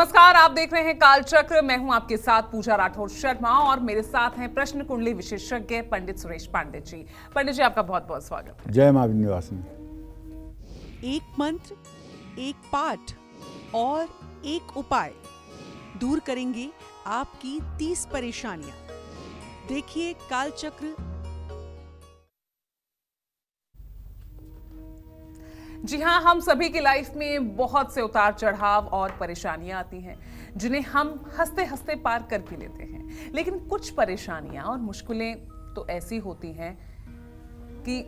नमस्कार, आप देख रहे हैं कालचक्र। मैं हूं आपके साथ पूजा राठौर शर्मा और मेरे साथ हैं प्रश्न कुंडली विशेषज्ञ पंडित सुरेश पांडे जी। पंडित जी, आपका बहुत बहुत स्वागत है। जय मां विंध्यवासिनी। एक मंत्र, एक पाठ और एक उपाय दूर करेंगे आपकी 30 परेशानियां। देखिए कालचक्र। जी हाँ, हम सभी की लाइफ में बहुत से उतार चढ़ाव और परेशानियां आती हैं जिन्हें हम हंसते हंसते पार कर भी लेते हैं। लेकिन कुछ परेशानियां और मुश्किलें तो ऐसी होती हैं कि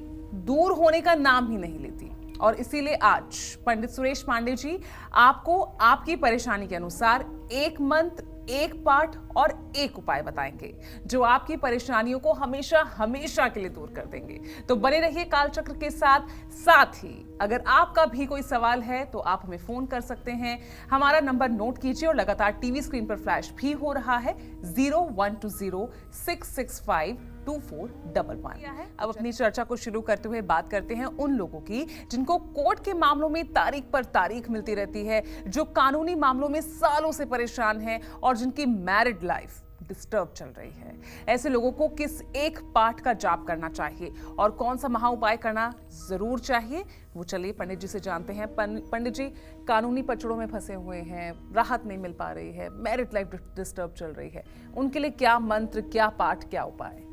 दूर होने का नाम ही नहीं लेती। और इसीलिए आज पंडित सुरेश पांडे जी आपको आपकी परेशानी के अनुसार एक मंत्र, एक पाठ और एक उपाय बताएंगे जो आपकी परेशानियों को हमेशा हमेशा के लिए दूर कर देंगे। तो बने रहिए कालचक्र के साथ। साथ ही अगर आपका भी कोई सवाल है तो आप हमें फोन कर सकते हैं। हमारा नंबर नोट कीजिए और लगातार टीवी स्क्रीन पर फ्लैश भी हो रहा है 0120-665-2411। अब अपनी चर्चा को शुरू करते हुए बात करते हैं उन लोगों की जिनको कोर्ट के मामलों में तारीख पर तारीख मिलती रहती है, जो कानूनी मामलों में सालों से परेशान हैं और जिनकी मैरिड लाइफ डिस्टर्ब चल रही है। ऐसे लोगों को किस एक पाठ का जाप करना चाहिए और कौन सा महा उपाय करना जरूर चाहिए, वो चलिए पंडित जी से जानते हैं। पंडित जी, कानूनी पचड़ों में फंसे हुए हैं, राहत नहीं मिल पा रही है, मैरिड लाइफ डिस्टर्ब चल रही है, उनके लिए क्या मंत्र, क्या पाठ, क्या उपाय?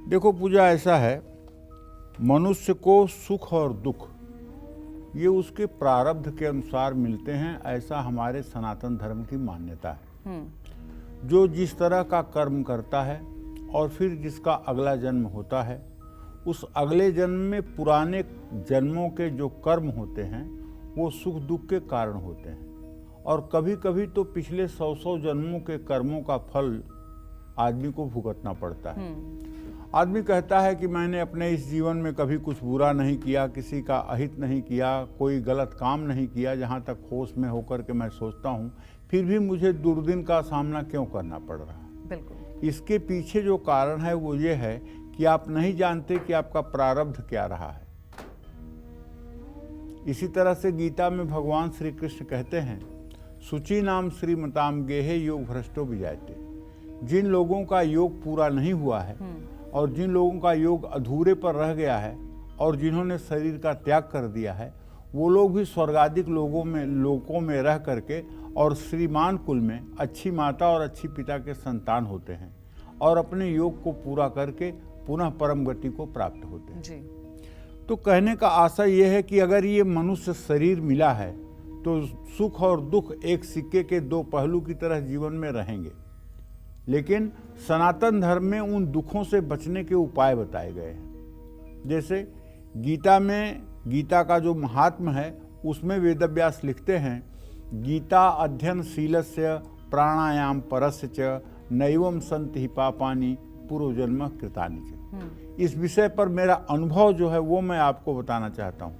देखो पूजा, ऐसा है, मनुष्य को सुख और दुख ये उसके प्रारब्ध के अनुसार मिलते हैं, ऐसा हमारे सनातन धर्म की मान्यता है। जो जिस तरह का कर्म करता है और फिर जिसका अगला जन्म होता है, उस अगले जन्म में पुराने जन्मों के जो कर्म होते हैं वो सुख दुख के कारण होते हैं। और कभी कभी तो पिछले 100 जन्मों के कर्मों का फल आदमी को भुगतना पड़ता है। आदमी कहता है कि मैंने अपने इस जीवन में कभी कुछ बुरा नहीं किया, किसी का अहित नहीं किया, कोई गलत काम नहीं किया, जहाँ तक होश में होकर के मैं सोचता हूँ, फिर भी मुझे दुर्दिन का सामना क्यों करना पड़ रहा है। बिल्कुल। इसके पीछे जो कारण है वो ये है कि आप नहीं जानते कि आपका प्रारब्ध क्या रहा है। इसी तरह से गीता में भगवान श्री कृष्ण कहते हैं, शुचि नाम श्रीमताम गेहे योग भ्रष्टो विजायते। जिन लोगों का योग पूरा नहीं हुआ है और जिन लोगों का योग अधूरे पर रह गया है और जिन्होंने शरीर का त्याग कर दिया है, वो लोग भी स्वर्गादिक लोकों में रह करके और श्रीमान कुल में अच्छी माता और अच्छी पिता के संतान होते हैं और अपने योग को पूरा करके पुनः परम गति को प्राप्त होते हैं। जी। तो कहने का आशय यह है कि अगर ये मनुष्य शरीर मिला है तो सुख और दुख एक सिक्के के दो पहलू की तरह जीवन में रहेंगे। लेकिन सनातन धर्म में उन दुखों से बचने के उपाय बताए गए हैं। जैसे गीता में, गीता का जो महात्म है उसमें वेदव्यास लिखते हैं, गीता अध्ययन शीलस्य प्राणायाम परस्य च नैवम संति ही पापानि पूर्वजन्म कृतानि च। इस विषय पर मेरा अनुभव जो है वो मैं आपको बताना चाहता हूँ।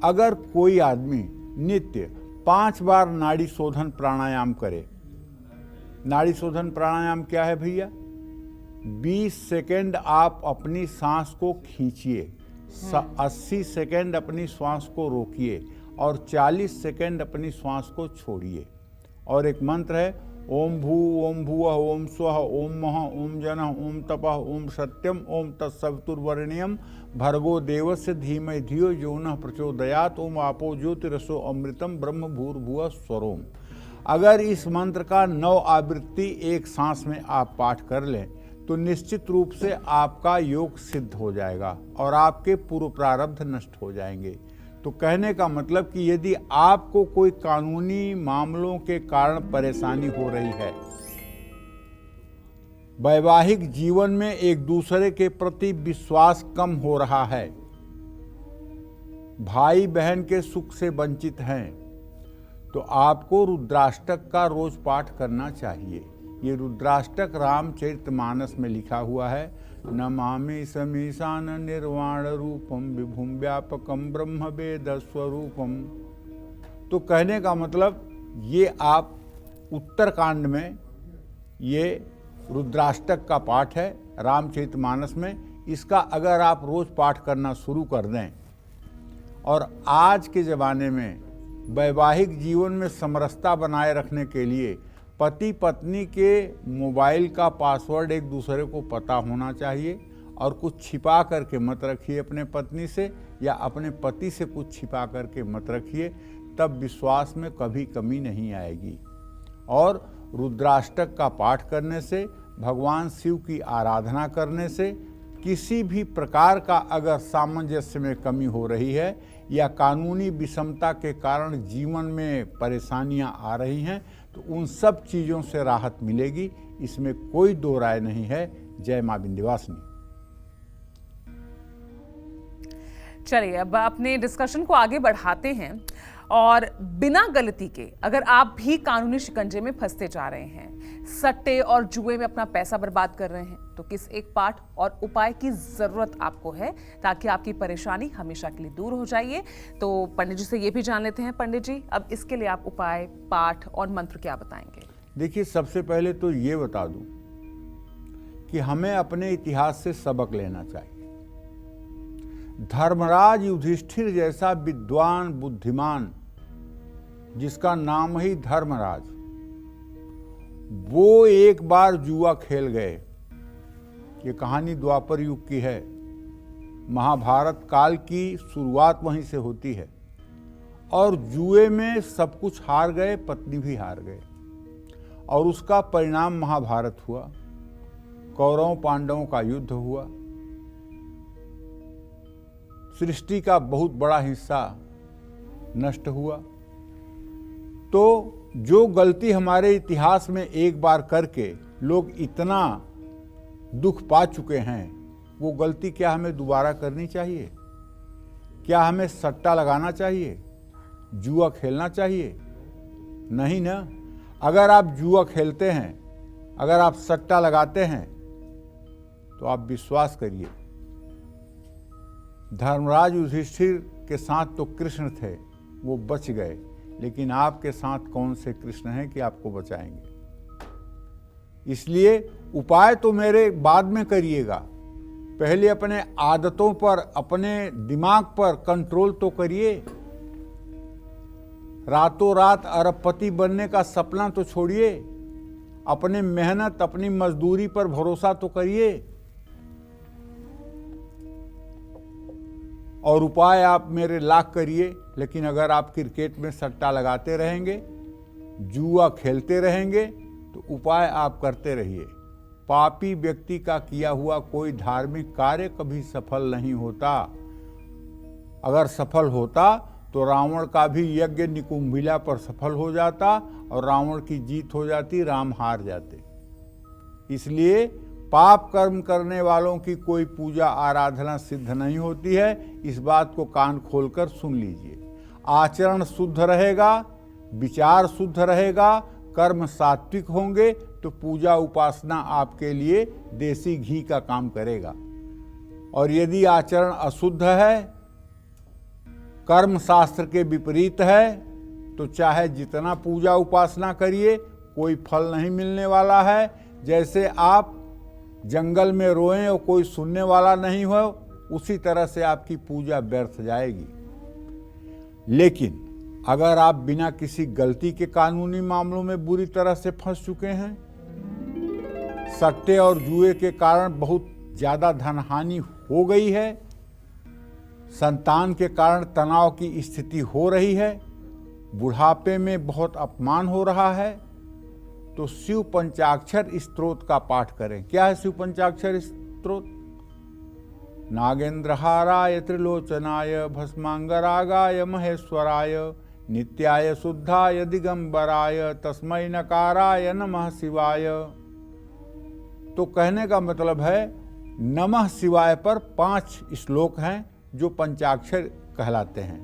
अगर कोई आदमी नित्य 5 बार नाड़ी शोधन प्राणायाम करे, नाड़ी शोधन प्राणायाम क्या है भैया? 20 सेकेंड आप अपनी सांस को खींचिए, 80 सेकेंड अपनी श्वास को रोकिए और 40 सेकेंड अपनी श्वास को छोड़िए। और एक मंत्र है, ओम भू ओम भुवः ओम स्वः ओम मः ओम जनः ओम तपः ओम सत्यम ओम तत्सवितुर्वरेण्यं भर्गो देवस्य धीमहि धियो यो नः प्रचोदयात् ओम आपो ज्योतिरसो अमृतम ब्रह्म भूर्भुवः स्वरोम। अगर इस मंत्र का 9 आवृत्ति एक सांस में आप पाठ कर लें तो निश्चित रूप से आपका योग सिद्ध हो जाएगा और आपके पूर्व प्रारब्ध नष्ट हो जाएंगे। तो कहने का मतलब कि यदि आपको कोई कानूनी मामलों के कारण परेशानी हो रही है, वैवाहिक जीवन में एक दूसरे के प्रति विश्वास कम हो रहा है, भाई बहन के सुख से वंचित हैं, तो आपको रुद्राष्टक का रोज पाठ करना चाहिए। ये रुद्राष्टक रामचरितमानस में लिखा हुआ है, नमामि समीशान निर्वाण रूपम विभुम व्यापकम ब्रह्म वेद स्वरूपम। तो कहने का मतलब ये आप उत्तरकांड में ये रुद्राष्टक का पाठ है रामचरितमानस में। इसका अगर आप रोज पाठ करना शुरू कर दें, और आज के ज़माने में वैवाहिक जीवन में समरसता बनाए रखने के लिए पति पत्नी के मोबाइल का पासवर्ड एक दूसरे को पता होना चाहिए और कुछ छिपा करके मत रखिए अपने पत्नी से, या अपने पति से कुछ छिपा करके मत रखिए, तब विश्वास में कभी कमी नहीं आएगी। और रुद्राष्टक का पाठ करने से, भगवान शिव की आराधना करने से किसी भी प्रकार का अगर सामंजस्य में कमी हो रही है या कानूनी विषमता के कारण जीवन में परेशानियां आ रही हैं, तो उन सब चीज़ों से राहत मिलेगी, इसमें कोई दो राय नहीं है। जय मां विंध्यवासिनी। चलिए अब अपने डिस्कशन को आगे बढ़ाते हैं। और बिना गलती के अगर आप भी कानूनी शिकंजे में फंसते जा रहे हैं, सट्टे और जुए में अपना पैसा बर्बाद कर रहे हैं, तो किस एक पाठ और उपाय की जरूरत आपको है ताकि आपकी परेशानी हमेशा के लिए दूर हो जाइए। तो पंडित जी से ये भी जान लेते हैं। पंडित जी, अब इसके लिए आप उपाय, पाठ और मंत्र क्या बताएंगे? देखिए, सबसे पहले तो ये बता दूं कि हमें अपने इतिहास से सबक लेना चाहिए। धर्मराज युधिष्ठिर जैसा विद्वान बुद्धिमान, जिसका नाम ही धर्मराज, वो एक बार जुआ खेल गए। ये कहानी द्वापर युग की है। महाभारत काल की शुरुआत वहीं से होती है। और जुए में सब कुछ हार गए, पत्नी भी हार गए, और उसका परिणाम महाभारत हुआ। कौरवों पांडवों का युद्ध हुआ। सृष्टि का बहुत बड़ा हिस्सा नष्ट हुआ। तो जो गलती हमारे इतिहास में एक बार करके लोग इतना दुख पा चुके हैं, वो गलती क्या हमें दोबारा करनी चाहिए? क्या हमें सट्टा लगाना चाहिए, जुआ खेलना चाहिए? नहीं ना। अगर आप जुआ खेलते हैं, अगर आप सट्टा लगाते हैं, तो आप विश्वास करिए, धर्मराज युधिष्ठिर के साथ तो कृष्ण थे, वो बच गए, लेकिन आपके साथ कौन से कृष्ण हैं कि आपको बचाएंगे? इसलिए उपाय तो मेरे बाद में करिएगा, पहले अपने आदतों पर, अपने दिमाग पर कंट्रोल तो करिए। रातों रात अरबपति बनने का सपना तो छोड़िए, अपने मेहनत, अपनी मजदूरी पर भरोसा तो करिए। और उपाय आप मेरे लाख करिए, लेकिन अगर आप क्रिकेट में सट्टा लगाते रहेंगे, जुआ खेलते रहेंगे, तो उपाय आप करते रहिए। पापी व्यक्ति का किया हुआ कोई धार्मिक कार्य कभी सफल नहीं होता। अगर सफल होता तो रावण का भी यज्ञ निकुंभिला पर सफल हो जाता और रावण की जीत हो जाती, राम हार जाते। इसलिए पाप कर्म करने वालों की कोई पूजा आराधना सिद्ध नहीं होती है। इस बात को कान खोलकर सुन लीजिए। आचरण शुद्ध रहेगा, विचार शुद्ध रहेगा, कर्म सात्विक होंगे, तो पूजा उपासना आपके लिए देसी घी का काम करेगा। और यदि आचरण अशुद्ध है, कर्म शास्त्र के विपरीत है, तो चाहे जितना पूजा उपासना करिए, कोई फल नहीं मिलने वाला है। जैसे आप जंगल में रोएं और कोई सुनने वाला नहीं हो, उसी तरह से आपकी पूजा व्यर्थ जाएगी। लेकिन अगर आप बिना किसी गलती के कानूनी मामलों में बुरी तरह से फंस चुके हैं, सट्टे और जुए के कारण बहुत ज्यादा धनहानि हो गई है, संतान के कारण तनाव की स्थिति हो रही है, बुढ़ापे में बहुत अपमान हो रहा है, तो शिव पंचाक्षर स्तोत्र का पाठ करें। क्या है शिव पंचाक्षर स्तोत्र? नागेंद्रहाराय त्रिलोचनाय भस्मांगरागाय महेश्वराय नित्याय शुद्धाय दिगंबराय तस्मै नकाराय नमः शिवाय। तो कहने का मतलब है, नमः शिवाय पर 5 श्लोक हैं जो पंचाक्षर कहलाते हैं।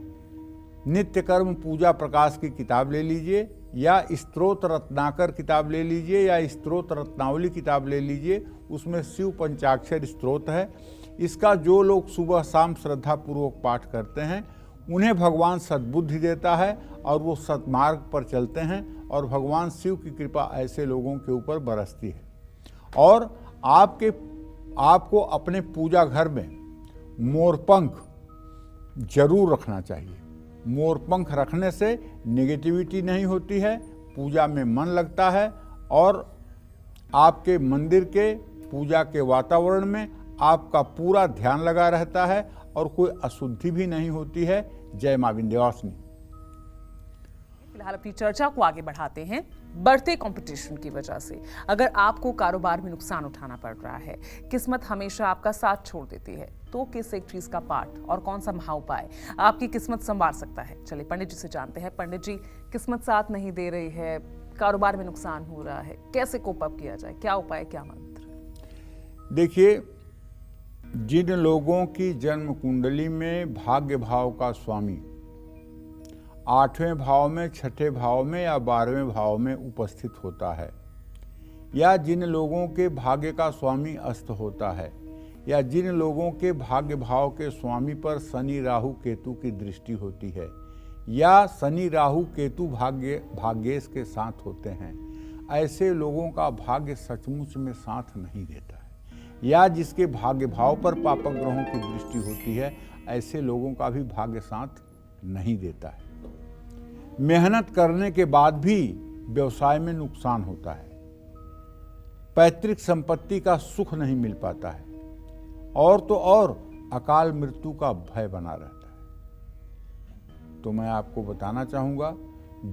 नित्य कर्म पूजा प्रकाश की किताब ले लीजिए, या स्तोत्र रत्नाकर किताब ले लीजिए, या स्तोत्र रत्नावली किताब ले लीजिए, उसमें शिव पंचाक्षर स्तोत्र है। इसका जो लोग सुबह शाम श्रद्धा पूर्वक पाठ करते हैं, उन्हें भगवान सद्बुद्धि देता है और वो सत्मार्ग पर चलते हैं, और भगवान शिव की कृपा ऐसे लोगों के ऊपर बरसती है। और आपको अपने पूजा घर में मोरपंख जरूर रखना चाहिए। मोरपंख रखने से नेगेटिविटी नहीं होती है, पूजा में मन लगता है और आपके मंदिर के पूजा के वातावरण में आपका पूरा ध्यान लगा रहता है और कोई अशुद्धि भी नहीं होती है। जय मां विंध्यवासिनी। फिलहाल अपनी चर्चा को आगे बढ़ाते हैं। बढ़ते कंपटीशन की वजह से अगर आपको कारोबार में नुकसान उठाना पड़ रहा है, किस्मत हमेशा आपका साथ छोड़ देती है, तो किस एक चीज का पाठ और कौन सा महाउपाय आपकी किस्मत संवार सकता है? चलिए पंडित जी से जानते हैं। पंडित जी, किस्मत साथ नहीं दे रही है, कारोबार में नुकसान हो रहा है, कैसे कोप अप किया जाए? क्या उपाय, क्या मंत्र? देखिए, जिन लोगों की जन्म कुंडली में भाग्य भाव का स्वामी 8वें भाव में, 6ठे भाव में या 12वें भाव में उपस्थित होता है, या जिन लोगों के भाग्य का स्वामी अस्त होता है, या जिन लोगों के भाग्य भाव के स्वामी पर शनि राहु केतु की दृष्टि होती है, या शनि राहु केतु भाग्येश के साथ होते हैं, ऐसे लोगों का भाग्य सचमुच में साथ नहीं देता है। या जिसके भाग्य भाव पर पापक ग्रहों की दृष्टि होती है, ऐसे लोगों का भी भाग्य साथ नहीं देता है। मेहनत करने के बाद भी व्यवसाय में नुकसान होता है, पैतृक संपत्ति का सुख नहीं मिल पाता है, और तो और अकाल मृत्यु का भय बना रहता है। तो मैं आपको बताना चाहूंगा,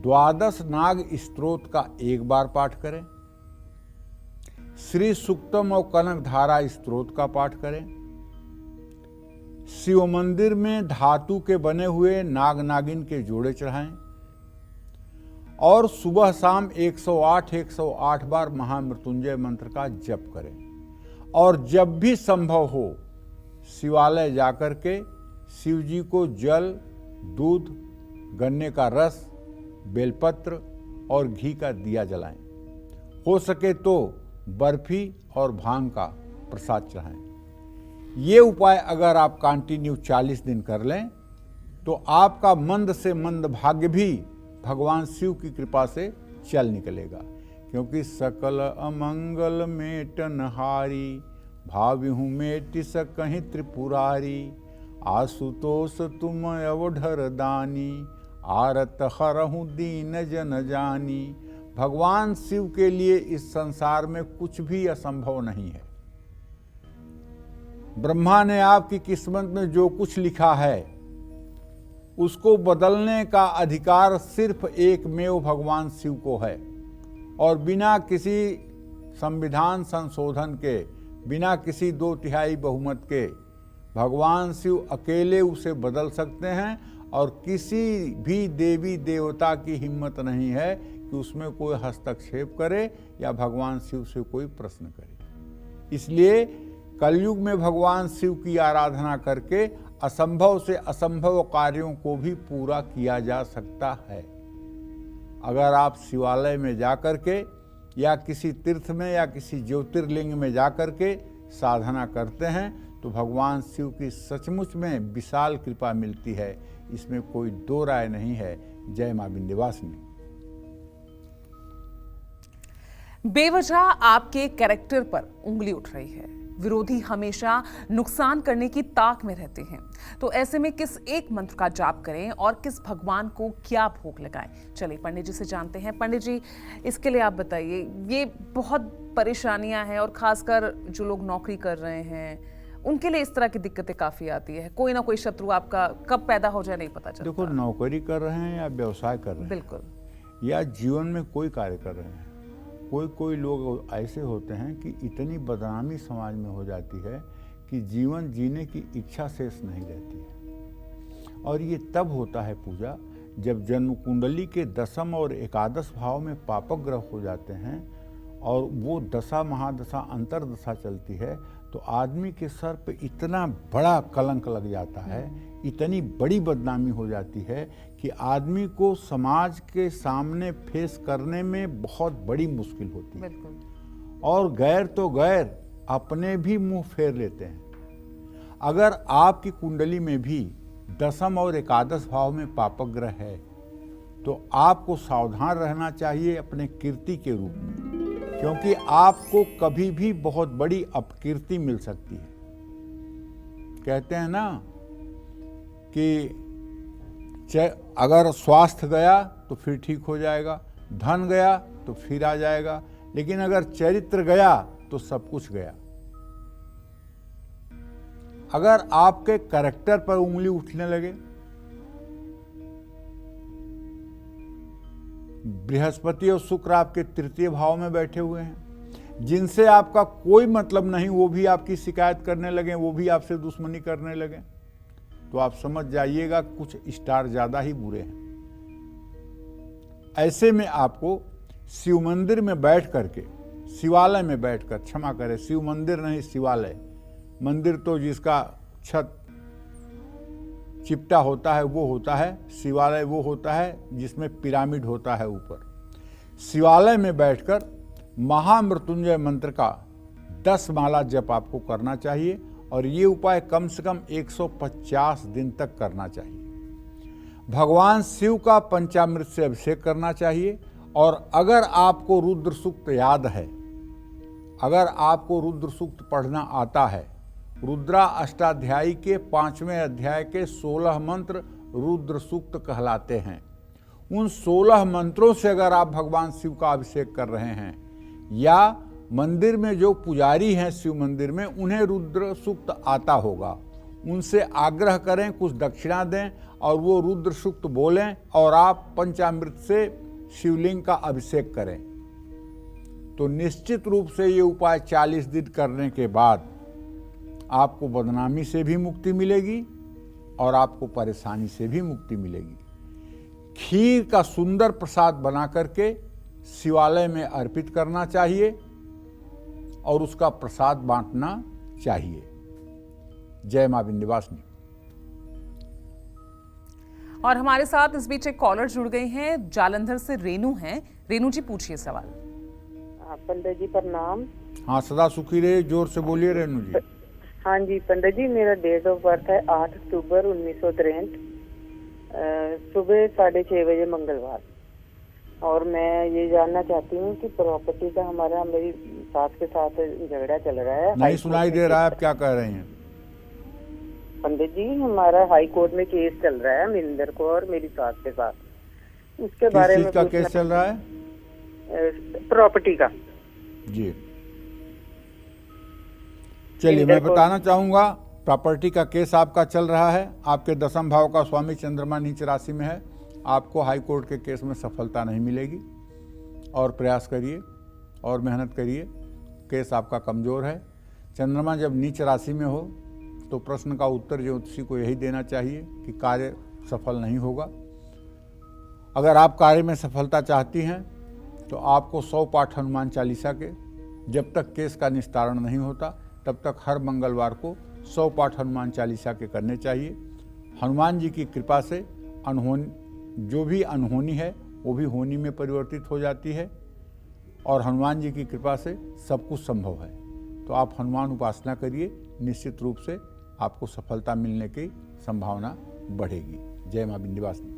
12 नाग स्तोत्र का एक बार पाठ करें, श्री सुक्तम और कनक धारा स्तोत्र का पाठ करें, शिव मंदिर में धातु के बने हुए नाग नागिन के जोड़े चढ़ाएं, और सुबह शाम 108 बार महामृत्युंजय मंत्र का जप करें। और जब भी संभव हो शिवालय जाकर के शिव जी को जल, दूध, गन्ने का रस, बेलपत्र और घी का दिया जलाएं। हो सके तो बर्फी और भांग का प्रसाद चढ़ाएं। ये उपाय अगर आप कंटिन्यू 40 दिन कर लें तो आपका मंद से मंद भाग्य भी भगवान शिव की कृपा से चल निकलेगा। क्योंकि सकल अमंगल मेटनहारी, भाविहूँ मेटि सकहि त्रिपुरारी, आशुतोष तुम अवढर दानी, आरत हरहु दीन जन जानी। भगवान शिव के लिए इस संसार में कुछ भी असंभव नहीं है। ब्रह्मा ने आपकी किस्मत में जो कुछ लिखा है उसको बदलने का अधिकार सिर्फ एकमेव भगवान शिव को है, और बिना किसी संविधान संशोधन के, बिना किसी 2/3 बहुमत के भगवान शिव अकेले उसे बदल सकते हैं, और किसी भी देवी देवता की हिम्मत नहीं है कि उसमें कोई हस्तक्षेप करे या भगवान शिव से कोई प्रश्न करे। इसलिए कलयुग में भगवान शिव की आराधना करके असंभव से असंभव कार्यों को भी पूरा किया जा सकता है। अगर आप शिवालय में जाकर के या किसी तीर्थ में या किसी ज्योतिर्लिंग में जाकर के साधना करते हैं तो भगवान शिव की सचमुच में विशाल कृपा मिलती है, इसमें कोई दो राय नहीं है। जय मां विंध्यवासिनी। बेवजह आपके कैरेक्टर पर उंगली उठ रही है, विरोधी हमेशा नुकसान करने की ताक में रहते हैं, तो ऐसे में किस एक मंत्र का जाप करें और किस भगवान को क्या भोग लगाएं? चलिए पंडित जी से जानते हैं। पंडित जी, इसके लिए आप बताइए, ये बहुत परेशानियां हैं और खासकर जो लोग नौकरी कर रहे हैं उनके लिए इस तरह की दिक्कतें काफी आती है। कोई ना कोई शत्रु आपका कब पैदा हो जाए नहीं पता चलता। देखो, नौकरी कर रहे हैं या व्यवसाय कर रहे हैं, बिल्कुल, या जीवन में कोई कार्य कर रहे हैं, कोई लोग ऐसे होते हैं कि इतनी बदनामी समाज में हो जाती है कि जीवन जीने की इच्छा शेष नहीं रहती है। और ये तब होता है पूजा जब जन्म कुंडली के 10म और 11 भाव में पापक ग्रह हो जाते हैं और वो दशा महादशा अंतरदशा चलती है, तो आदमी के सर पे इतना बड़ा कलंक लग जाता है, इतनी बड़ी बदनामी हो जाती है कि आदमी को समाज के सामने फेस करने में बहुत बड़ी मुश्किल होती है। बिल्कुल। और गैर तो गैर, अपने भी मुंह फेर लेते हैं। अगर आपकी कुंडली में भी 10म और 11 भाव में पापक ग्रह है तो आपको सावधान रहना चाहिए अपने कीर्ति के रूप में, क्योंकि आपको कभी भी बहुत बड़ी अपकीर्ति मिल सकती है। कहते हैं ना कि अगर स्वास्थ्य गया तो फिर ठीक हो जाएगा, धन गया तो फिर आ जाएगा, लेकिन अगर चरित्र गया तो सब कुछ गया। अगर आपके कैरेक्टर पर उंगली उठने लगे, बृहस्पति और शुक्र आपके तृतीय भाव में बैठे हुए हैं, जिनसे आपका कोई मतलब नहीं वो भी आपकी शिकायत करने लगे, वो भी आपसे दुश्मनी करने लगे, तो आप समझ जाइएगा कुछ स्टार ज्यादा ही बुरे हैं। ऐसे में आपको शिव मंदिर में बैठ करके, शिवालय में बैठकर, क्षमा करें शिव मंदिर नहीं शिवालय, मंदिर तो जिसका छत चिपटा होता है वो होता है, शिवालय वो होता है जिसमें पिरामिड होता है ऊपर। शिवालय में बैठकर महामृत्युंजय मंत्र का 10 माला जप आपको करना चाहिए और ये उपाय कम से कम 150 दिन तक करना चाहिए। भगवान शिव का पंचामृत से अभिषेक करना चाहिए और अगर आपको रुद्र सूक्त याद है, अगर आपको रुद्र सूक्त पढ़ना आता है, रुद्रा अष्टाध्यायी के 5वें अध्याय के 16 मंत्र रुद्र सूक्त कहलाते हैं। उन 16 मंत्रों से अगर आप भगवान शिव का अभिषेक कर रहे हैं या मंदिर में जो पुजारी हैं शिव मंदिर में उन्हें रुद्र सूक्त आता होगा, उनसे आग्रह करें, कुछ दक्षिणा दें और वो रुद्र सूक्त बोलें और आप पंचामृत से शिवलिंग का अभिषेक करें, तो निश्चित रूप से ये उपाय 40 दिन करने के बाद आपको बदनामी से भी मुक्ति मिलेगी और आपको परेशानी से भी मुक्ति मिलेगी। खीर का सुंदर प्रसाद बना करके शिवालय में अर्पित करना चाहिए और उसका प्रसाद बांटना चाहिए। जय मां विंध्यवासिनी। और हमारे साथ इस बीच एक कॉलर जुड़ गए हैं, जालंधर से रेनू हैं। रेनू जी पूछिए सवाल। पंडित जी प्रणाम। हाँ सदा सुखी रहे, जोर से बोलिए रेनू जी। हाँ जी पंडित जी, मेरा डेट ऑफ बर्थ है 8 अक्टूबर 1963, सुबह 6:30 बजे मंगलवार। और मैं ये जानना चाहती हूँ कि प्रॉपर्टी का हमारा, मेरी सास के साथ झगड़ा चल रहा है। नहीं सुनाई दे रहा है, आप क्या कह रहे हैं? पंडित जी हमारा हाई कोर्ट में केस चल रहा है मिलिंदर को और मेरी सास के साथ, उसके बारे में किस चीज का केस चल रहा है? प्रॉपर्टी का जी। चलिए मैं बताना चाहूंगा, प्रॉपर्टी का केस आपका चल रहा है, आपके 10वें भाव का स्वामी चंद्रमा नीच राशि में है। आपको हाई कोर्ट के केस में सफलता नहीं मिलेगी और प्रयास करिए और मेहनत करिए। केस आपका कमज़ोर है। चंद्रमा जब नीच राशि में हो तो प्रश्न का उत्तर ज्योतिषी को यही देना चाहिए कि कार्य सफल नहीं होगा। अगर आप कार्य में सफलता चाहती हैं तो आपको 100 पाठ हनुमान चालीसा के, जब तक केस का निस्तारण नहीं होता तब तक हर मंगलवार को 100 पाठ हनुमान चालीसा के करने चाहिए। हनुमान जी की कृपा से जो भी अनहोनी है वो भी होनी में परिवर्तित हो जाती है और हनुमान जी की कृपा से सब कुछ संभव है। तो आप हनुमान उपासना करिए, निश्चित रूप से आपको सफलता मिलने की संभावना बढ़ेगी। जय मां विंध्यवासिनी।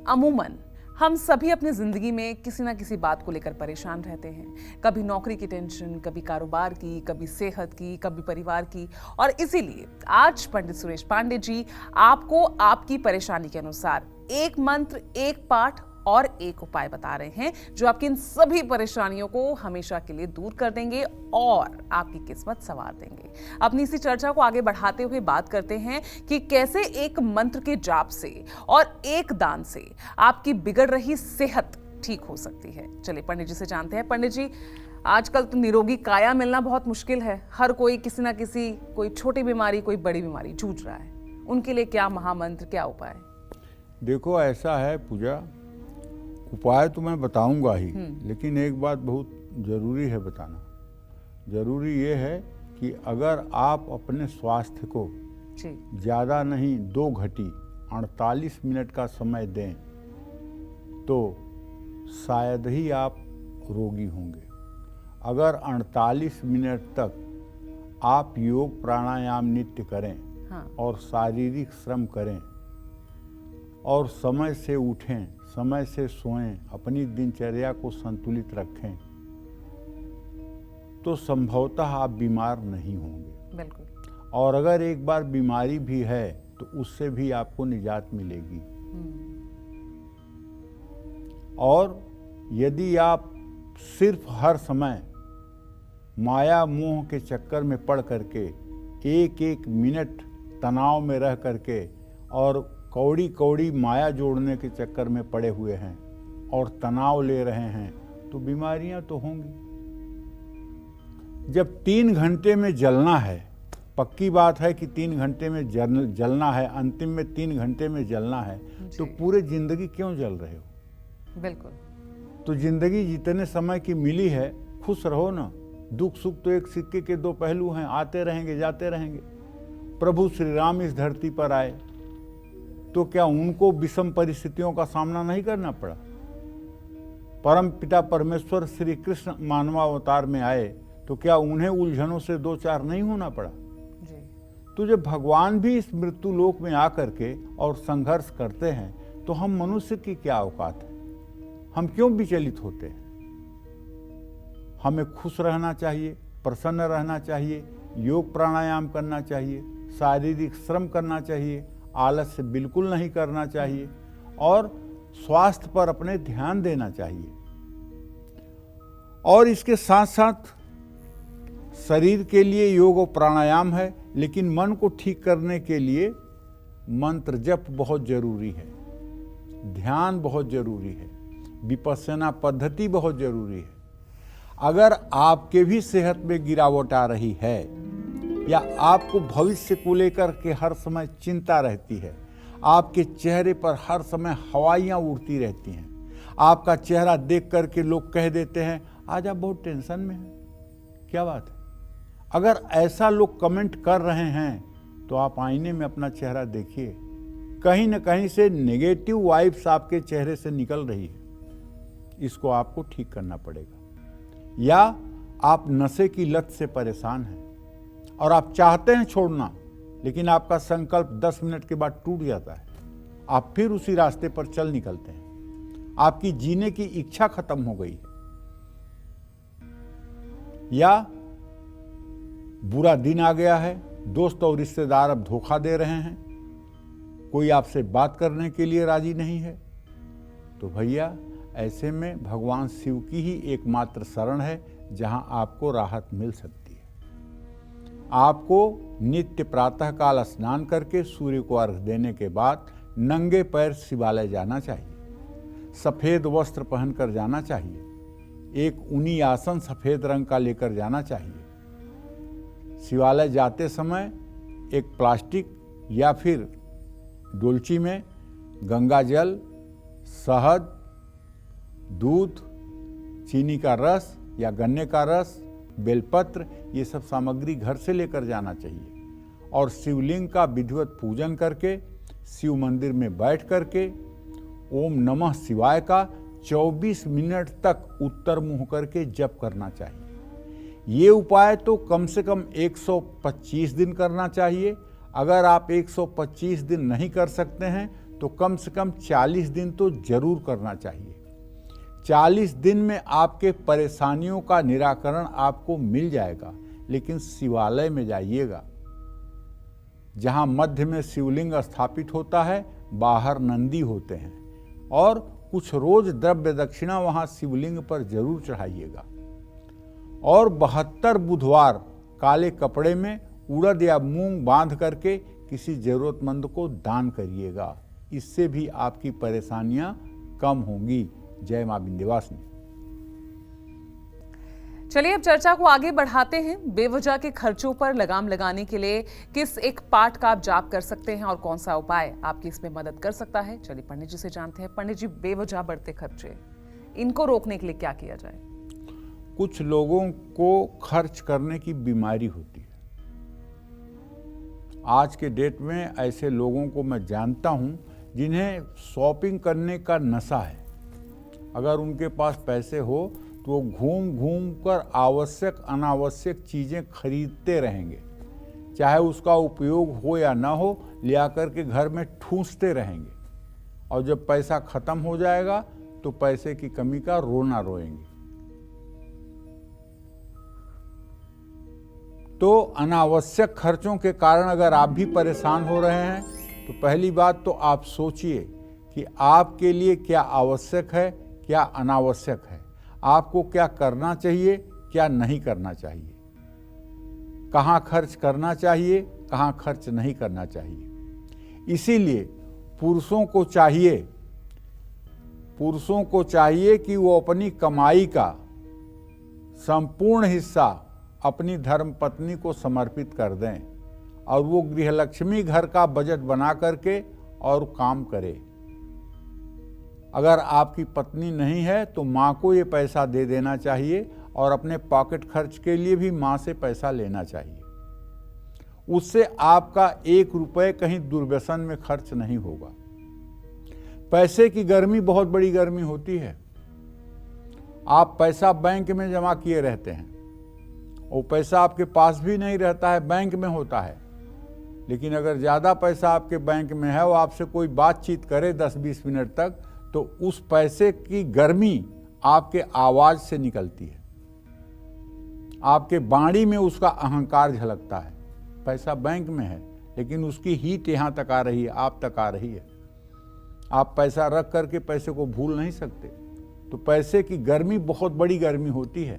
अमूमन हम सभी अपनी जिंदगी में किसी ना किसी बात को लेकर परेशान रहते हैं। कभी नौकरी की टेंशन, कभी कारोबार की, कभी सेहत की, कभी परिवार की। और इसीलिए आज पंडित सुरेश पांडे जी आपको आपकी परेशानी के अनुसार एक मंत्र, एक पाठ और एक उपाय बता रहे हैं जो आपकी इन सभी परेशानियों को हमेशा के लिए दूर कर देंगे और आपकी किस्मत संवार देंगे। अपनी इसी चर्चा को आगे बढ़ाते हुए बात करते हैं कि कैसे एक मंत्र के जाप से और एक दान से आपकी बिगड़ रही सेहत ठीक हो सकती है। चलिए पंडित जी से जानते हैं। पंडित जी, आजकल तो निरोगी काया मिलना बहुत मुश्किल है। हर कोई किसी ना किसी, कोई छोटी बीमारी, कोई बड़ी बीमारी जूझ रहा है। उनके लिए क्या महामंत्र, क्या उपाय? देखो ऐसा है पूजा, उपाय तो मैं बताऊंगा ही, लेकिन एक बात बहुत ज़रूरी है बताना। ज़रूरी ये है कि अगर आप अपने स्वास्थ्य को ज़्यादा नहीं 2 घंटे 48 मिनट का समय दें तो शायद ही आप रोगी होंगे। अगर 48 मिनट तक आप योग प्राणायाम नित्य करें और शारीरिक श्रम करें और समय से उठें, समय से सोएं, अपनी दिनचर्या को संतुलित रखें तो संभवतः आप बीमार नहीं होंगे। बिल्कुल। और अगर एक बार बीमारी भी है तो उससे भी आपको निजात मिलेगी। और यदि आप सिर्फ हर समय माया मोह के चक्कर में पड़ करके एक एक मिनट तनाव में रह करके और कौड़ी कौड़ी माया जोड़ने के चक्कर में पड़े हुए हैं और तनाव ले रहे हैं, तो बीमारियां तो होंगी। जब 3 घंटे में जलना है, पक्की बात है कि 3 घंटे में जलना है, अंतिम में 3 घंटे में जलना है, तो पूरे जिंदगी क्यों जल रहे हो? बिल्कुल। तो जिंदगी जितने समय की मिली है खुश रहो ना। दुख सुख तो एक सिक्के के 2 पहलू हैं, आते रहेंगे जाते रहेंगे। प्रभु श्री राम इस धरती पर आए तो क्या उनको विषम परिस्थितियों का सामना नहीं करना पड़ा? परम पिता परमेश्वर श्री कृष्ण मानवावतार में आए तो क्या उन्हें उलझनों से 2-4 नहीं होना पड़ा? जी। तो जब भगवान भी इस मृत्यु लोक में आकर के और संघर्ष करते हैं तो हम मनुष्य की क्या औकात है? हम क्यों विचलित होते हैं? हमें खुश रहना चाहिए, प्रसन्न रहना चाहिए, योग प्राणायाम करना चाहिए, शारीरिक श्रम करना चाहिए, आलस्य बिल्कुल नहीं करना चाहिए और स्वास्थ्य पर अपने ध्यान देना चाहिए। और इसके साथ साथ शरीर के लिए योग और प्राणायाम है, लेकिन मन को ठीक करने के लिए मंत्र जप बहुत जरूरी है, ध्यान बहुत जरूरी है, विपश्यना पद्धति बहुत जरूरी है। अगर आपके भी सेहत में गिरावट आ रही है या आपको भविष्य को लेकर के हर समय चिंता रहती है, आपके चेहरे पर हर समय हवाइयाँ उड़ती रहती हैं, आपका चेहरा देख करके लोग कह देते हैं आज आप बहुत टेंशन में हैं, क्या बात है? अगर ऐसा लोग कमेंट कर रहे हैं तो आप आईने में अपना चेहरा देखिए, कहीं न कहीं से नेगेटिव वाइब्स आपके चेहरे से निकल रही है, इसको आपको ठीक करना पड़ेगा। या आप नशे की लत से परेशान हैं और आप चाहते हैं छोड़ना, लेकिन आपका संकल्प 10 मिनट के बाद टूट जाता है, आप फिर उसी रास्ते पर चल निकलते हैं, आपकी जीने की इच्छा खत्म हो गई है। या बुरा दिन आ गया है, दोस्त और रिश्तेदार अब धोखा दे रहे हैं, कोई आपसे बात करने के लिए राजी नहीं है, तो भैया ऐसे में भगवान शिव की ही एकमात्र शरण है जहां आपको राहत मिल सकती है। आपको नित्य प्रातः काल स्नान करके सूर्य को अर्घ्य देने के बाद नंगे पैर शिवालय जाना चाहिए, सफेद वस्त्र पहनकर जाना चाहिए, एक ऊनी आसन सफेद रंग का लेकर जाना चाहिए। शिवालय जाते समय एक प्लास्टिक या फिर डोलची में गंगा जल, शहद, दूध, चीनी का रस या गन्ने का रस, बेलपत्र, ये सब सामग्री घर से लेकर जाना चाहिए और शिवलिंग का विधिवत पूजन करके शिव मंदिर में बैठ करके ओम नमः शिवाय का 24 मिनट तक उत्तर मुंह करके जप करना चाहिए। ये उपाय तो कम से कम 125 दिन करना चाहिए। अगर आप 125 दिन नहीं कर सकते हैं तो कम से कम 40 दिन तो जरूर करना चाहिए। 40 दिन में आपके परेशानियों का निराकरण आपको मिल जाएगा, लेकिन शिवालय में जाइएगा जहां मध्य में शिवलिंग स्थापित होता है, बाहर नंदी होते हैं और कुछ रोज द्रव्य दक्षिणा वहां शिवलिंग पर जरूर चढ़ाइएगा। और 72 बुधवार काले कपड़े में उड़द या मूंग बांध करके किसी जरूरतमंद को दान करिएगा, इससे भी आपकी परेशानियां कम होंगी। जय मां विंध्यवासिनी। चलिए अब चर्चा को आगे बढ़ाते हैं। बेवजह के खर्चों पर लगाम लगाने के लिए किस एक पाठ का आप जाप कर सकते हैं और कौन सा उपाय आपकी इसमें मदद कर सकता है, चलिए पंडित जी से जानते हैं। पंडित जी, बेवजह बढ़ते खर्चे, इनको रोकने के लिए क्या किया जाए? कुछ लोगों को खर्च करने की बीमारी होती है। आज के डेट में ऐसे लोगों को मैं जानता हूं जिन्हें शॉपिंग करने का नशा है। अगर उनके पास पैसे हो तो वो घूम घूम कर आवश्यक अनावश्यक चीज़ें खरीदते रहेंगे, चाहे उसका उपयोग हो या ना हो, लिया करके घर में ठूंसते रहेंगे और जब पैसा खत्म हो जाएगा तो पैसे की कमी का रोना रोएंगे। तो अनावश्यक खर्चों के कारण अगर आप भी परेशान हो रहे हैं तो पहली बात तो आप सोचिए कि आपके लिए क्या आवश्यक है, क्या अनावश्यक है, आपको क्या करना चाहिए, क्या नहीं करना चाहिए, कहाँ खर्च करना चाहिए, कहाँ खर्च नहीं करना चाहिए। इसीलिए पुरुषों को चाहिए कि वो अपनी कमाई का संपूर्ण हिस्सा अपनी धर्मपत्नी को समर्पित कर दें और वो गृहलक्ष्मी घर का बजट बना करके और काम करे। अगर आपकी पत्नी नहीं है तो माँ को ये पैसा दे देना चाहिए और अपने पॉकेट खर्च के लिए भी माँ से पैसा लेना चाहिए। उससे आपका 1 रुपये कहीं दुर्व्यसन में खर्च नहीं होगा। पैसे की गर्मी बहुत बड़ी गर्मी होती है। आप पैसा बैंक में जमा किए रहते हैं, वो पैसा आपके पास भी नहीं रहता है, बैंक में होता है। लेकिन अगर ज़्यादा पैसा आपके बैंक में है, वो आपसे कोई बातचीत करे 10-20 मिनट तक, तो उस पैसे की गर्मी आपके आवाज़ से निकलती है, आपके वाणी में उसका अहंकार झलकता है। पैसा बैंक में है लेकिन उसकी हीट यहाँ तक आ रही है, आप तक आ रही है। आप पैसा रख करके पैसे को भूल नहीं सकते। तो पैसे की गर्मी बहुत बड़ी गर्मी होती है।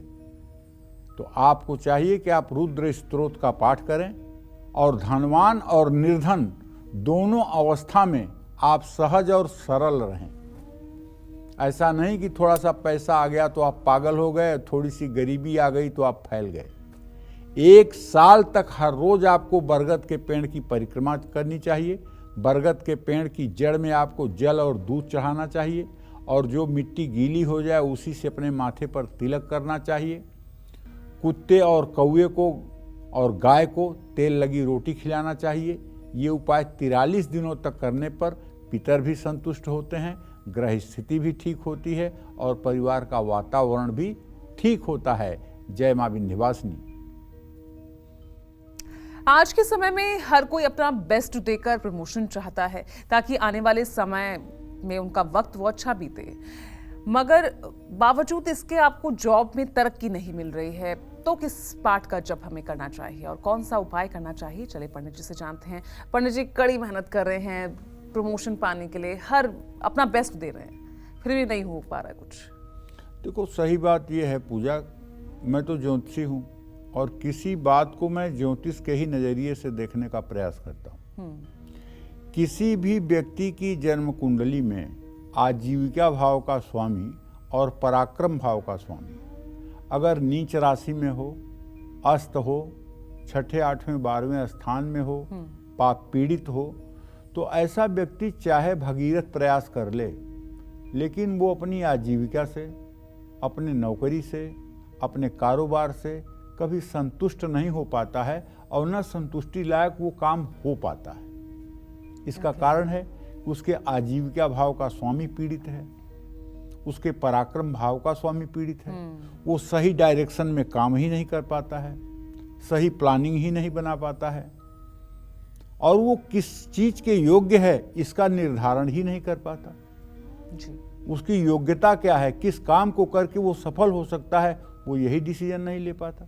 तो आपको चाहिए कि आप रुद्र स्तोत्र का पाठ करें और धनवान और निर्धन दोनों अवस्था में आप सहज और सरल रहें। ऐसा नहीं कि थोड़ा सा पैसा आ गया तो आप पागल हो गए, थोड़ी सी गरीबी आ गई तो आप फैल गए। 1 साल तक हर रोज आपको बरगद के पेड़ की परिक्रमा करनी चाहिए। बरगद के पेड़ की जड़ में आपको जल और दूध चढ़ाना चाहिए और जो मिट्टी गीली हो जाए उसी से अपने माथे पर तिलक करना चाहिए। कुत्ते और कौवे को और गाय को तेल लगी रोटी खिलाना चाहिए। ये उपाय 43 दिनों तक करने पर पितर भी संतुष्ट होते हैं, ग्रह स्थिति भी ठीक होती है और परिवार का वातावरण भी ठीक होता है। जय मां विंध्यवासिनी। आज के समय में हर कोई अपना बेस्ट देकर प्रमोशन चाहता है ताकि आने वाले समय में उनका वक्त वो अच्छा बीते, मगर बावजूद इसके आपको जॉब में तरक्की नहीं मिल रही है। तो किस पाठ का जप हमें करना चाहिए और कौन सा उपाय करना चाहिए, चले पंडित जी से जानते हैं। पंडित जी कड़ी मेहनत कर रहे हैं प्रमोशन पाने के लिए, हर अपना बेस्ट दे रहे हैं, फिर भी नहीं हो पा रहा है कुछ। देखो, सही बात यह है पूजा, मैं तो ज्योतिषी हूँ और किसी बात को मैं ज्योतिष के ही नज़रिए से देखने का प्रयास करता हूँ। किसी भी व्यक्ति की जन्म कुंडली में आजीविका भाव का स्वामी और पराक्रम भाव का स्वामी अगर नीच राशि में हो, अस्त हो, 6ठे 8वें 12वें स्थान में हो, पाप पीड़ित हो, तो ऐसा व्यक्ति चाहे भगीरथ प्रयास कर ले, लेकिन वो अपनी आजीविका से, अपने नौकरी से, अपने कारोबार से कभी संतुष्ट नहीं हो पाता है और न संतुष्टि लायक वो काम हो पाता है। इसका कारण है कि उसके आजीविका भाव का स्वामी पीड़ित है, उसके पराक्रम भाव का स्वामी पीड़ित है। वो सही डायरेक्शन में काम ही नहीं कर पाता है, सही प्लानिंग ही नहीं बना पाता है और वो किस चीज के योग्य है इसका निर्धारण ही नहीं कर पाता जी। उसकी योग्यता क्या है, किस काम को करके वो सफल हो सकता है, वो यही डिसीजन नहीं ले पाता।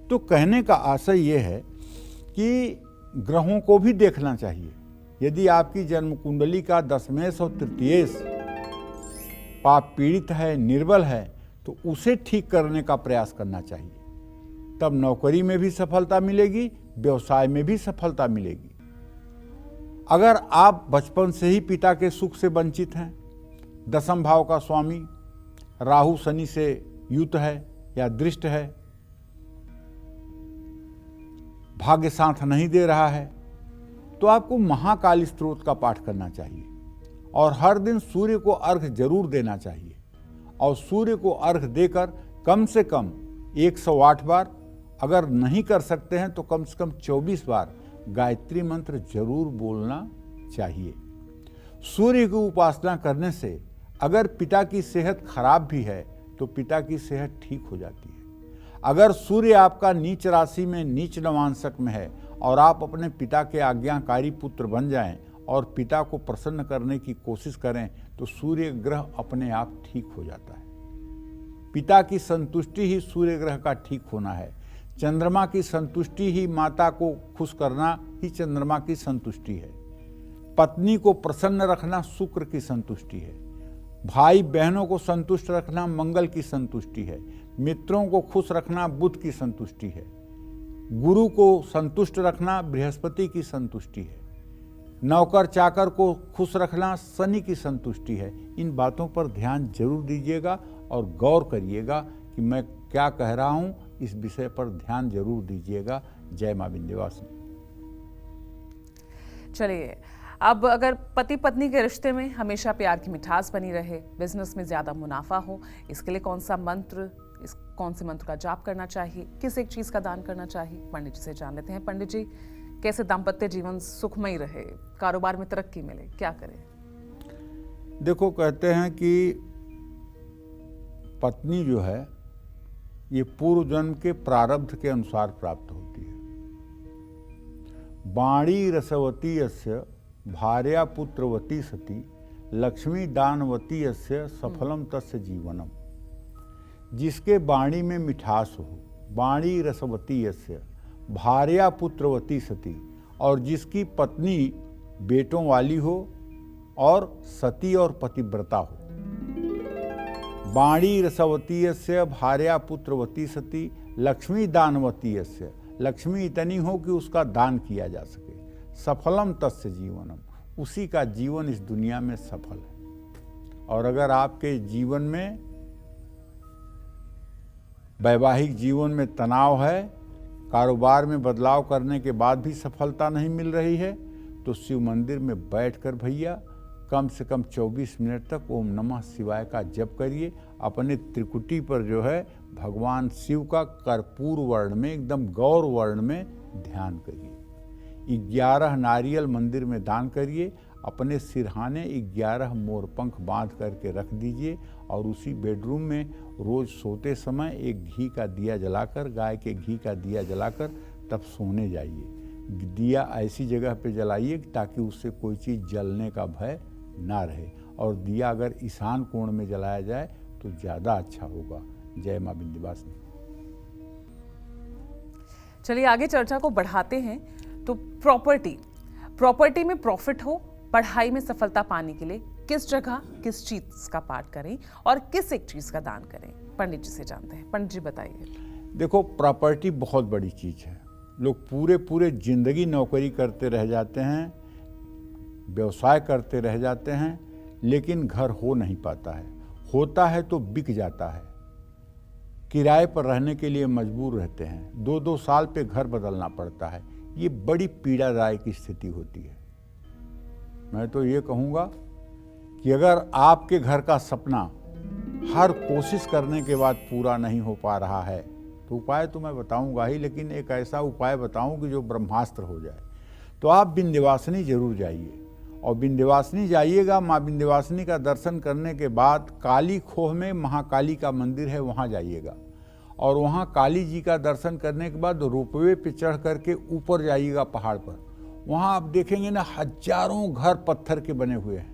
तो कहने का आशय ये है कि ग्रहों को भी देखना चाहिए। यदि आपकी जन्म कुंडली का 10वें और 3 पाप पीड़ित है, निर्बल है, तो उसे ठीक करने का प्रयास करना चाहिए। तब नौकरी में भी सफलता मिलेगी, व्यवसाय में भी सफलता मिलेगी। अगर आप बचपन से ही पिता के सुख से वंचित हैं, 10म भाव का स्वामी राहु शनि से युत है या दृष्ट है, भाग्य साथ नहीं दे रहा है, तो आपको महाकाली स्तोत्र का पाठ करना चाहिए और हर दिन सूर्य को अर्घ जरूर देना चाहिए और सूर्य को अर्घ देकर कम से कम 108 बार, अगर नहीं कर सकते हैं तो कम से कम 24 बार गायत्री मंत्र जरूर बोलना चाहिए। सूर्य की उपासना करने से अगर पिता की सेहत खराब भी है तो पिता की सेहत ठीक हो जाती है। अगर सूर्य आपका नीच राशि में नीच नवांशक में है और आप अपने पिता के आज्ञाकारी पुत्र बन जाएं और पिता को प्रसन्न करने की कोशिश करें तो सूर्य ग्रह अपने आप ठीक हो जाता है। पिता की संतुष्टि ही सूर्य ग्रह का ठीक होना है। चंद्रमा की संतुष्टि ही माता को खुश करना ही चंद्रमा की संतुष्टि है। पत्नी को प्रसन्न रखना शुक्र की संतुष्टि है। भाई बहनों को संतुष्ट रखना मंगल की संतुष्टि है। मित्रों को खुश रखना बुध की संतुष्टि है। गुरु को संतुष्ट रखना बृहस्पति की संतुष्टि है। नौकर चाकर को खुश रखना शनि की संतुष्टि है। इन बातों पर ध्यान जरूर दीजिएगा और गौर करिएगा कि मैं क्या कह रहा हूं। इस विषय पर ध्यान जरूर दीजिएगा। जय मां विंध्यवासिनी। चलिए, अब अगर पति पत्नी के रिश्ते में हमेशा प्यार की मिठास बनी रहे, बिजनेस में ज्यादा मुनाफा हो, इसके लिए कौन से मंत्र का जाप करना चाहिए, किस एक चीज का दान करना चाहिए, पंडित जी से जान लेते हैं। पंडित जी, कैसे दाम्पत्य जीवन सुखमय रहे, कारोबार में तरक्की मिले, क्या करें? देखो, कहते हैं कि पत्नी जो है ये पूर्व जन्म के प्रारब्ध के अनुसार प्राप्त होती है। बाणी रसवती यस्य भार्या पुत्रवती सती लक्ष्मी दानवती यस्य सफलम तस्य जीवनम। जिसके बाणी में मिठास हो, बाणी रसवती यस्य भार्या पुत्रवती सती, और जिसकी पत्नी बेटों वाली हो और सती और पतिव्रता हो। बाणी रसवती यस्य भार्या पुत्रवती सती लक्ष्मी दानवती यस्य, लक्ष्मी इतनी हो कि उसका दान किया जा सके। सफलम तस्य जीवनम, उसी का जीवन इस दुनिया में सफल है। और अगर आपके जीवन में वैवाहिक जीवन में तनाव है, कारोबार में बदलाव करने के बाद भी सफलता नहीं मिल रही है, तो शिव मंदिर में बैठकर भैया कम से कम 24 मिनट तक ओम नमः शिवाय का जप करिए। अपने त्रिकुटी पर जो है भगवान शिव का कर्पूर वर्ण में, एकदम गौर वर्ण में ध्यान करिए। 11 नारियल मंदिर में दान करिए। अपने सिरहाने 11 मोरपंख बांध करके रख दीजिए और उसी बेडरूम में रोज सोते समय एक घी का दिया जलाकर, गाय के घी का दिया जलाकर तब सोने जाइए। दिया ऐसी जगह पे जलाइए ताकि उससे कोई चीज़ जलने का भय ना रहे, और दिया अगर ईशान कोण में जलाया जाए तो ज़्यादा अच्छा होगा। जय मां विंध्यवासिनी। चलिए आगे चर्चा को बढ़ाते हैं। तो प्रॉपर्टी में प्रॉफिट हो, पढ़ाई में सफलता पाने के लिए किस जगह किस चीज का पाठ करें और किस एक चीज का दान करें, पंडित जी से जानते हैं। पंडित जी बताइए। देखो, प्रॉपर्टी बहुत बड़ी चीज है। लोग पूरे जिंदगी नौकरी करते रह जाते हैं, व्यवसाय करते रह जाते हैं, लेकिन घर हो नहीं पाता है। होता है तो बिक जाता है, किराए पर रहने के लिए मजबूर रहते हैं, 2-2 साल पे घर बदलना पड़ता है। ये बड़ी पीड़ादायक स्थिति होती है। मैं तो ये कहूँगा कि अगर आपके घर का सपना हर कोशिश करने के बाद पूरा नहीं हो पा रहा है, तो उपाय तो मैं बताऊँगा ही, लेकिन एक ऐसा उपाय बताऊँ कि जो ब्रह्मास्त्र हो जाए। तो आप विंध्यवासिनी जरूर जाइए, और विंध्यवासिनी जाइएगा। माँ विंध्यवासिनी का दर्शन करने के बाद काली खोह में महाकाली का मंदिर है, वहाँ जाइएगा, और वहाँ काली जी का दर्शन करने के बाद रोपवे पे चढ़ करके ऊपर जाइएगा पहाड़ पर। वहाँ आप देखेंगे ना, हजारों घर पत्थर के बने हुए हैं।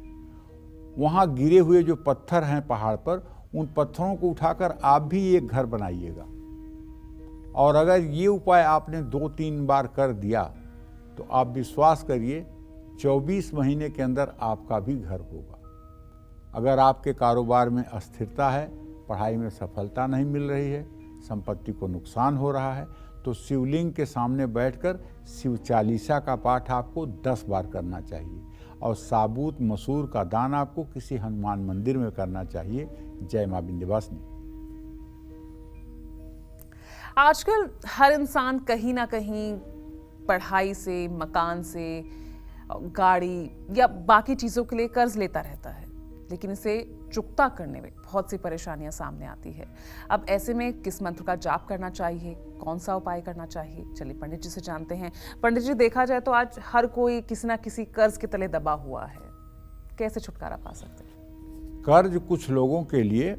वहाँ गिरे हुए जो पत्थर हैं पहाड़ पर, उन पत्थरों को उठाकर आप भी एक घर बनाइएगा। और अगर ये उपाय आपने 2-3 बार कर दिया तो आप विश्वास करिए 24 महीने के अंदर आपका भी घर होगा। अगर आपके कारोबार में अस्थिरता है, पढ़ाई में सफलता नहीं मिल रही है, संपत्ति को नुकसान हो रहा है, तो शिवलिंग के सामने बैठकर शिव चालीसा का पाठ आपको 10 बार करना चाहिए, और साबुत मसूर का दान आपको किसी हनुमान मंदिर में करना चाहिए। जय मां विंध्यवासिनी। आजकल हर इंसान कहीं ना कहीं पढ़ाई से, मकान से, गाड़ी या बाकी चीजों के लिए कर्ज लेता रहता है, लेकिन इसे चुकता करने में बहुत सी परेशानियां सामने आती है। अब ऐसे में किस मंत्र का जाप करना चाहिए, कौन सा उपाय करना चाहिए, चलिए पंडित जी से जानते हैं। पंडित जी, देखा जाए तो आज हर कोई किसी ना किसी कर्ज के तले दबा हुआ है, कैसे छुटकारा पा सकते हैं? कर्ज कुछ लोगों के लिए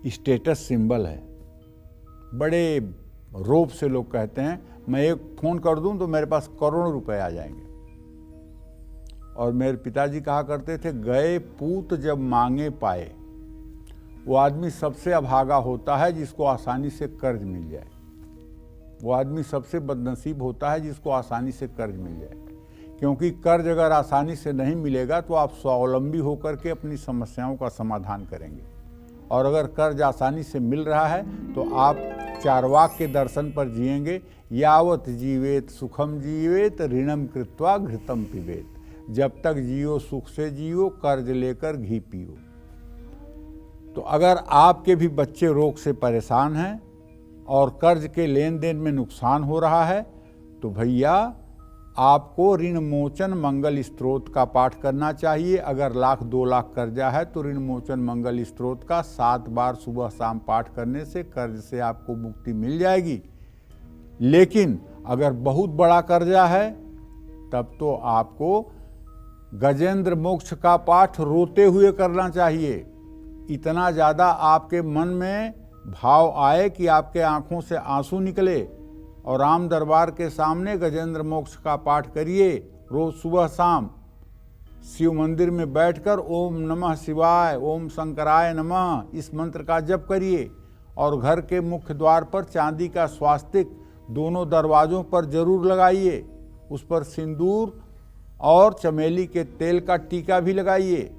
स्टेटस सिंबल है। बड़े रोब से लोग कहते हैं, मैं एक फोन कर दूं तो मेरे पास करोड़ों रुपए आ जाएंगे। और मेरे पिताजी कहा करते थे, गए पूत जब मांगे पाए। वो आदमी सबसे अभागा होता है जिसको आसानी से कर्ज मिल जाए। वो आदमी सबसे बदनसीब होता है जिसको आसानी से कर्ज मिल जाए, क्योंकि कर्ज अगर आसानी से नहीं मिलेगा तो आप स्वावलंबी होकर के अपनी समस्याओं का समाधान करेंगे, और अगर कर्ज आसानी से मिल रहा है तो आप चार्वाक के दर्शन पर जिएंगे। यावत जीवेत सुखम जीवेत ऋणम कृत्वा घृतम पिबेत। जब तक जियो सुख से जियो, कर्ज लेकर घी पियो। तो अगर आपके भी बच्चे रोग से परेशान हैं और कर्ज के लेन देन में नुकसान हो रहा है, तो भैया आपको ऋण मोचन मंगल स्तोत्र का पाठ करना चाहिए। अगर 1,00,000 2 लाख कर्जा है तो ऋण मोचन मंगल स्तोत्र का 7 बार सुबह शाम पाठ करने से कर्ज से आपको मुक्ति मिल जाएगी। लेकिन अगर बहुत बड़ा कर्जा है तब तो आपको गजेंद्र मोक्ष का पाठ रोते हुए करना चाहिए। इतना ज़्यादा आपके मन में भाव आए कि आपके आंखों से आंसू निकले, और राम दरबार के सामने गजेंद्र मोक्ष का पाठ करिए रोज सुबह शाम। शिव मंदिर में बैठकर ओम नमः शिवाय, ओम शंकराय नमः इस मंत्र का जप करिए, और घर के मुख्य द्वार पर चांदी का स्वास्तिक दोनों दरवाजों पर जरूर लगाइए। उस पर सिंदूर और चमेली के तेल का टीका भी लगाइए।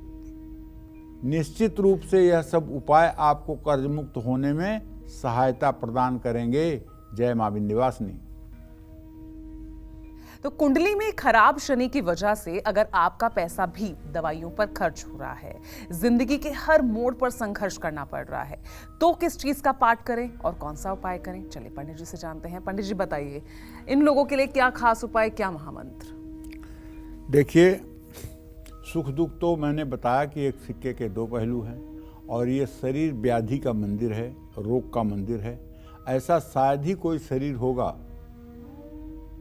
निश्चित रूप से यह सब उपाय आपको कर्ज मुक्त होने में सहायता प्रदान करेंगे। जय मां विंध्यवासिनी। तो कुंडली में खराब शनि की वजह से अगर आपका पैसा भी दवाइयों पर खर्च हो रहा है, जिंदगी के हर मोड़ पर संघर्ष करना पड़ रहा है, तो किस चीज का पाठ करें और कौन सा उपाय करें? चलिए पंडित जी से जानते हैं। पंडित जी बताइए, इन लोगों के लिए क्या खास उपाय, क्या महामंत्र? देखिए, सुख दुख तो मैंने बताया कि एक सिक्के के 2 पहलू हैं, और ये शरीर व्याधि का मंदिर है, रोग का मंदिर है। ऐसा शायद ही कोई शरीर होगा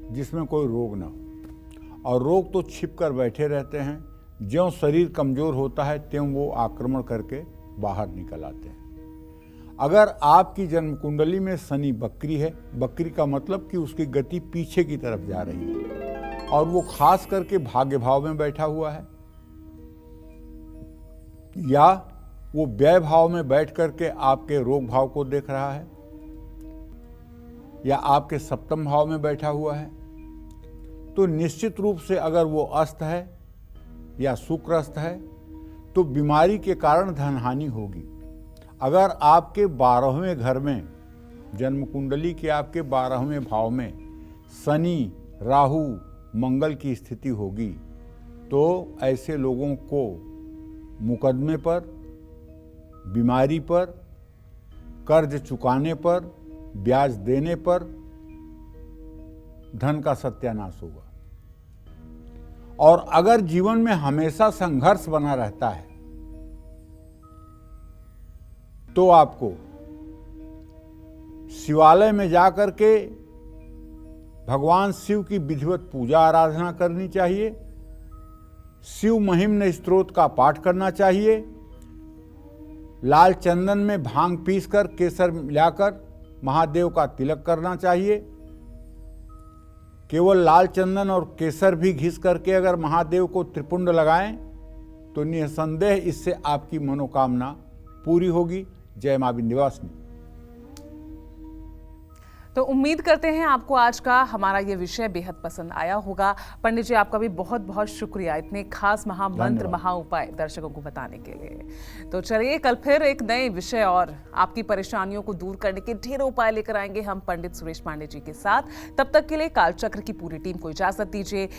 जिसमें कोई रोग ना हो, और रोग तो छिप कर बैठे रहते हैं। ज्यों शरीर कमजोर होता है त्यों वो आक्रमण करके बाहर निकल आते हैं। अगर आपकी जन्म कुंडली में शनि बकरी है, बकरी का मतलब कि उसकी गति पीछे की तरफ जा रही है, और वो खास करके भाग्य भाव में बैठा हुआ है, या वो व्यय भाव में बैठ करके आपके रोग भाव को देख रहा है, या आपके सप्तम भाव में बैठा हुआ है, तो निश्चित रूप से अगर वो अस्त है या शुक्रस्त है तो बीमारी के कारण धनहानि होगी। अगर आपके 12वें घर में, जन्म कुंडली के आपके 12वें भाव में शनि, राहु, मंगल की स्थिति होगी, तो ऐसे लोगों को मुकदमे पर, बीमारी पर, कर्ज चुकाने पर, ब्याज देने पर धन का सत्यानाश होगा। और अगर जीवन में हमेशा संघर्ष बना रहता है तो आपको शिवालय में जाकर के भगवान शिव की विधिवत पूजा आराधना करनी चाहिए, शिव महिम्न स्तोत्र का पाठ करना चाहिए, लाल चंदन में भांग पीसकर केसर मिलाकर महादेव का तिलक करना चाहिए। केवल लाल चंदन और केसर भी घिस करके अगर महादेव को त्रिपुंड लगाएं तो निसंदेह इससे आपकी मनोकामना पूरी होगी। जय मां विंध्यवासिनी। तो उम्मीद करते हैं आपको आज का हमारा ये विषय बेहद पसंद आया होगा। पंडित जी, आपका भी बहुत बहुत शुक्रिया इतने खास महामंत्र, महाउपाय दर्शकों को बताने के लिए। तो चलिए, कल फिर एक नए विषय और आपकी परेशानियों को दूर करने के ढेरों उपाय लेकर आएंगे हम पंडित सुरेश पांडे जी के साथ। तब तक के लिए कालचक्र की पूरी टीम को इजाजत दीजिए।